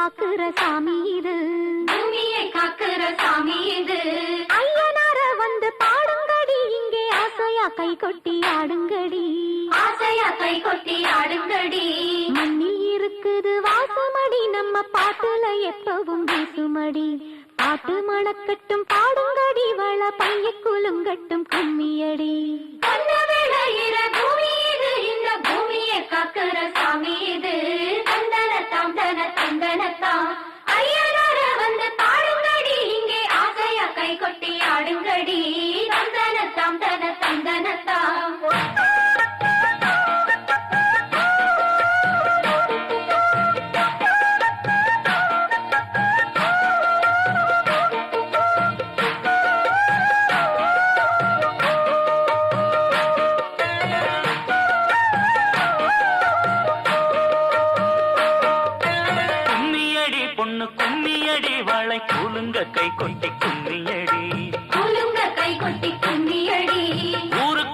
காக்குற சாமி இது, பூமியை காக்குற சாமி இது. ஐயனார வந்து பாடுங்கடி, இங்கே ஆசையா கை கொட்டி ஆடுங்கடி, ஆசையா கை கொட்டி ஆடுங்கடி. மண்ணில் இருக்குது வாசமடி, நம்ம பாட்டுல எப்பவும் வீசுமடி, பாட்டு மணக்கட்டும் பாடுங்கடி, வள பைய குலுங்கட்டும் கும்மியடி. பொன்ன விளையிற பூமி இது, இந்த பூமியை காக்குற சாமி இது. தந்தனத்தாம் தன தந்தனத்தாம் ஐயனார வந்து பாடுங்கடி, இங்கே ஆசையா கை கொட்டி ஆடுங்கடி. தந்தனத்தாம் தன தந்தனத்தாம். பொண்ணு கும்மியடி, வாழை கூலுங்க கை கொட்டி கும்மியடி.